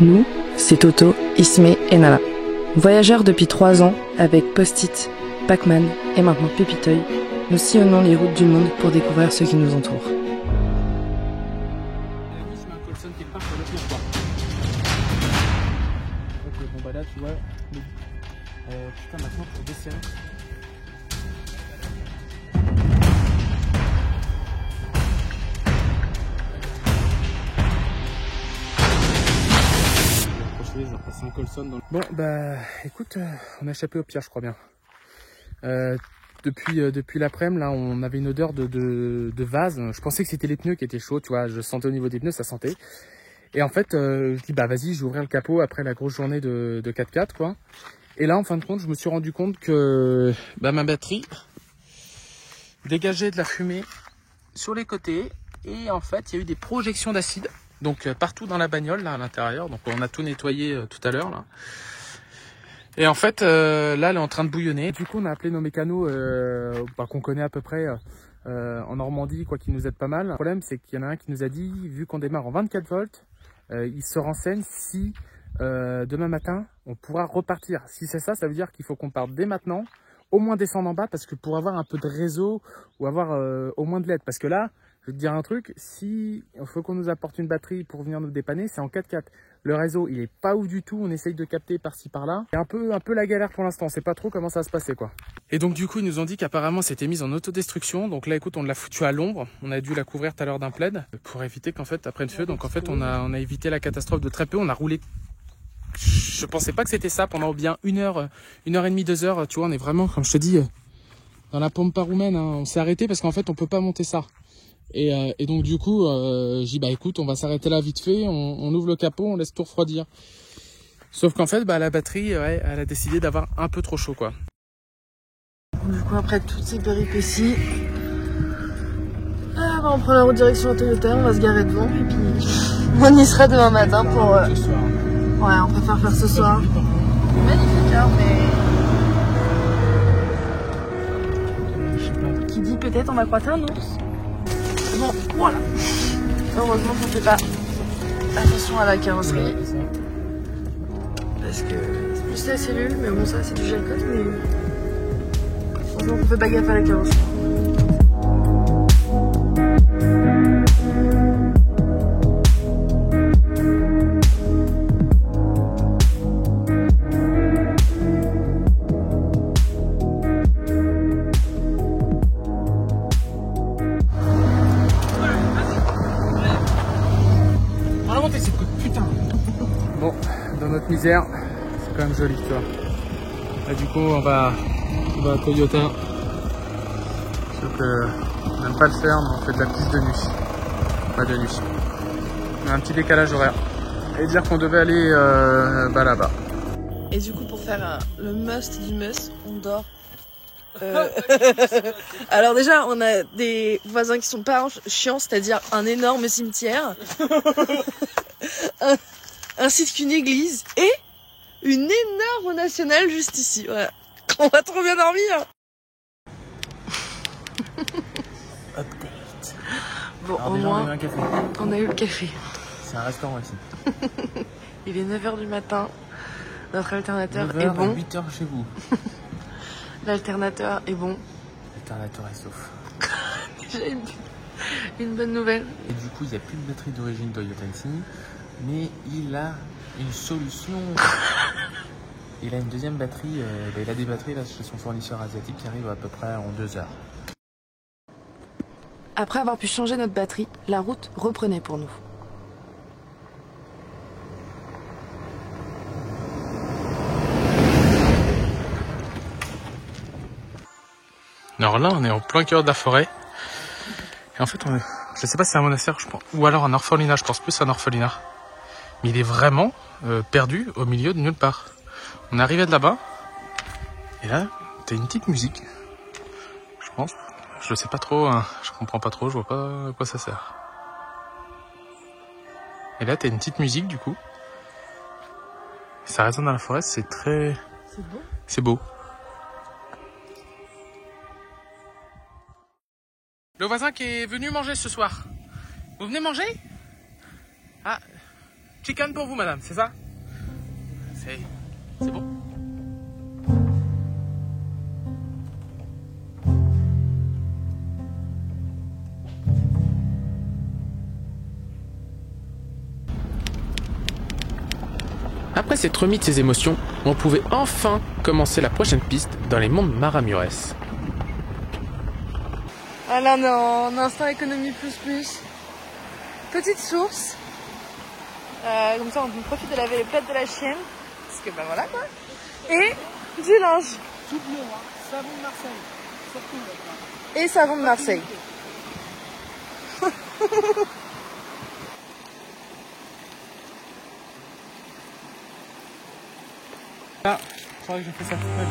Nous, c'est Toto, Ismé et Nala. Voyageurs depuis 3 ans, avec Post-it, Pac-Man et maintenant Pépitoy, nous sillonnons les routes du monde pour découvrir ce qui nous entoure. Ok, bon bah là tu vois, putain maintenant pour desserrer. Un Colson dans le... Bon bah écoute, on a échappé au pire je crois bien. Depuis l'après-midi là on avait une odeur de vase. Je pensais que c'était les pneus qui étaient chauds, tu vois, je sentais au niveau des pneus, ça sentait. Et en fait je dis bah vas-y, je vais ouvrir le capot après la grosse journée de 4x4 quoi. Et là en fin de compte je me suis rendu compte que bah, ma batterie dégageait de la fumée sur les côtés. Et en fait il y a eu des projections d'acide. Donc partout dans la bagnole là à l'intérieur, donc on a tout nettoyé tout à l'heure là. Et en fait là elle est en train de bouillonner. Du coup on a appelé nos mécanos qu'on connaît à peu près en Normandie, quoi, qui nous aident pas mal. Le problème c'est qu'il y en a un qui nous a dit, vu qu'on démarre en 24 volts, il se renseigne si demain matin on pourra repartir. Si c'est ça, ça veut dire qu'il faut qu'on parte dès maintenant, au moins descendre en bas, parce que pour avoir un peu de réseau ou avoir au moins de l'aide, parce que là je vais te dire un truc, si il faut qu'on nous apporte une batterie pour venir nous dépanner, c'est en 4x4. Le réseau, il est pas ouf du tout, on essaye de capter par-ci par-là. C'est un peu la galère pour l'instant, on sait pas trop comment ça va se passer quoi. Et donc du coup, ils nous ont dit qu'apparemment c'était mis en autodestruction. Donc là écoute, on l'a foutu à l'ombre, on a dû la couvrir tout à l'heure d'un plaid pour éviter qu'en fait, après le feu, donc en fait on a évité la catastrophe de très peu, on a roulé. Je pensais pas que c'était ça pendant bien 1 heure et demie, 2 heures, tu vois, on est vraiment, comme je te dis, dans la pampa roumaine, hein. On s'est arrêté parce qu'en fait on peut pas monter ça. Et donc du coup, j'ai dit bah écoute, on va s'arrêter là vite fait, on ouvre le capot, on laisse tout refroidir. Sauf qu'en fait, bah la batterie, ouais, elle a décidé d'avoir un peu trop chaud quoi. Du coup, après toutes ces péripéties, on prend la route direction la Toyota, on va se garer devant et puis on y sera demain matin pour... Ce soir. Ouais, on préfère faire ce soir. Magnifique hein, mais... Qui dit peut-être on va croiser un ours. Bon, voilà. Heureusement qu'on fait pas attention à la carrosserie. Parce que c'est plus la cellule, mais bon ça c'est du gel coat, mais... Heureusement qu'on fait pas gaffe à la carrosserie. Bon, dans notre misère, c'est quand même joli, tu vois. Là, du coup, on va à Toyota. Sauf que on n'aime pas le faire, mais on fait de la piste de nuit. Pas de nuit. On a un petit décalage horaire. Et dire qu'on devait aller là-bas. Et du coup, pour faire le must du must, on dort. Alors déjà, on a des voisins qui sont pas chiants, c'est-à-dire un énorme cimetière, ainsi qu'une église et une énorme nationale juste ici. Voilà. On va trop bien dormir. Update. Bon, Alors au déjà, moins, on a eu un café. on a eu le café. C'est un restaurant ici. Il est 9h du matin. Notre alternateur 9h, est bon. 8h chez vous. L'alternateur est bon. L'alternateur est sauf. Déjà une bonne nouvelle. Et du coup, il n'y a plus de batterie d'origine Toyota ici, mais il a une solution. Il a une deuxième batterie, il a des batteries là, chez son fournisseur asiatique qui arrive à peu près en 2 heures. Après avoir pu changer notre batterie, la route reprenait pour nous. Alors là, on est en plein cœur de la forêt. Et en fait, je sais pas si c'est un monastère, je pense, ou alors un orphelinat, je pense plus à un orphelinat. Mais il est vraiment perdu au milieu de nulle part. On est arrivé de là-bas, et là, t'as une petite musique. Je pense, je sais pas trop, hein, je comprends pas trop, je vois pas à quoi ça sert. Et là, t'as une petite musique du coup. Ça résonne dans la forêt, c'est très... C'est beau. C'est beau. Le voisin qui est venu manger ce soir. Vous venez manger? Ah, Chicken pour vous, madame, c'est ça? C'est bon? Après s'être remis de ses émotions, on pouvait enfin commencer la prochaine piste dans les monts de Maramureş. Ah là, on est en instant économie plus. Petite source. Comme ça, on profite de laver les pattes de la chienne. Parce que bah voilà quoi. Et du linge. Tout bleu, hein. Savon de Marseille. Surtout là. Et savon de Marseille. Ah, je crois que j'ai fait ça tout seul.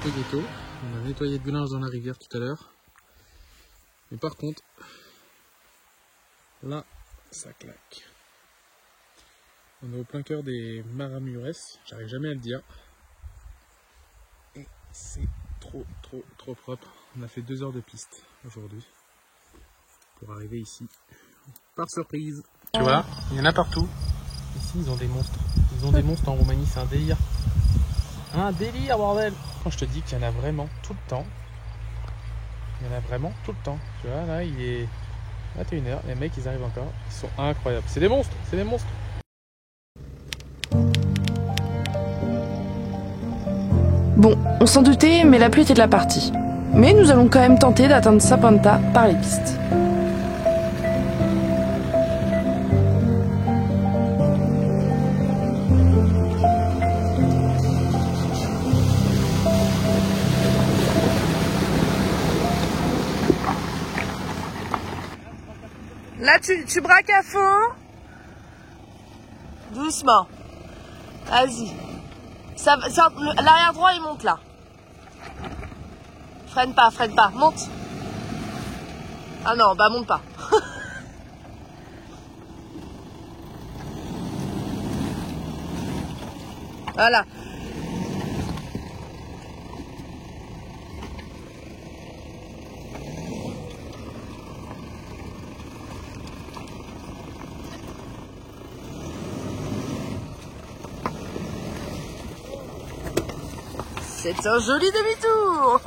Ghetto. On a nettoyé du linge dans la rivière tout à l'heure. Mais par contre, là, ça claque. On est au plein cœur des Maramureş. J'arrive jamais à le dire. Et c'est trop propre. On a fait 2 heures de piste aujourd'hui pour arriver ici. Par surprise. Tu vois, il y en a partout. Ici, ils ont des monstres. Ils ont des monstres en Roumanie, c'est un délire. Un délire, bordel! Quand je te dis qu'il y en a vraiment tout le temps, il y en a vraiment tout le temps. Tu vois, là, il est 21h, les mecs, ils arrivent encore. Ils sont incroyables. C'est des monstres, c'est des monstres. Bon, on s'en doutait, mais la pluie était de la partie. Mais nous allons quand même tenter d'atteindre Sapanta par les pistes. Là, tu braques à fond. Doucement. Vas-y. L'arrière droit, il monte là. Freine pas. Monte. Ah non, bah monte pas. Voilà. C'est un joli demi-tour.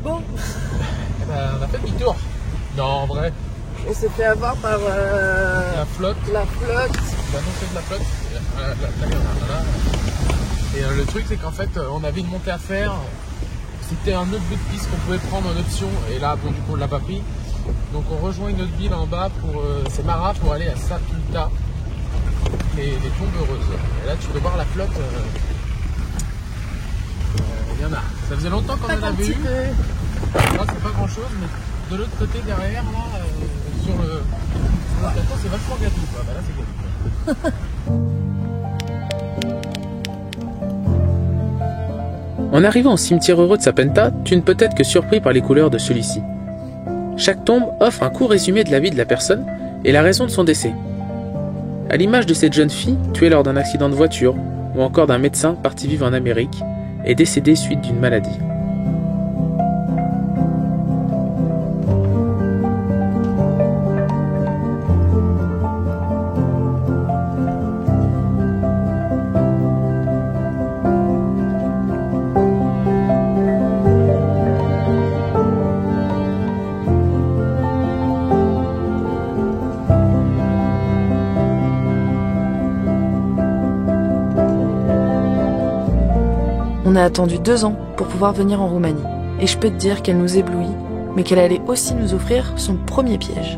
Bon. Eh ben, on a fait demi-tour. Non, en vrai. On s'est fait avoir par la flotte. La flotte. L'annoncé de la flotte. Et le truc, c'est qu'en fait, on avait une montée à faire. C'était un autre bout de piste qu'on pouvait prendre en option. Et là, bon, du coup, on l'a pas pris. Donc, on rejoint une autre ville en bas pour. C'est Mara pour aller à Sapulta. Les tombes heureuses. Et là, tu peux voir la flotte. Il y en a. Ça faisait longtemps qu'on en avait eu. Là, c'est pas grand chose, mais de l'autre côté, derrière, là, sur le plateau, c'est vachement gâteau. Bah, là, c'est gâteau. En arrivant au cimetière heureux de Sapenta, tu ne peux être que surpris par les couleurs de celui-ci. Chaque tombe offre un court résumé de la vie de la personne et la raison de son décès. À l'image de cette jeune fille tuée lors d'un accident de voiture, ou encore d'un médecin parti vivre en Amérique et décédé suite d'une maladie. On a attendu 2 ans pour pouvoir venir en Roumanie. Et je peux te dire qu'elle nous éblouit, mais qu'elle allait aussi nous offrir son premier piège.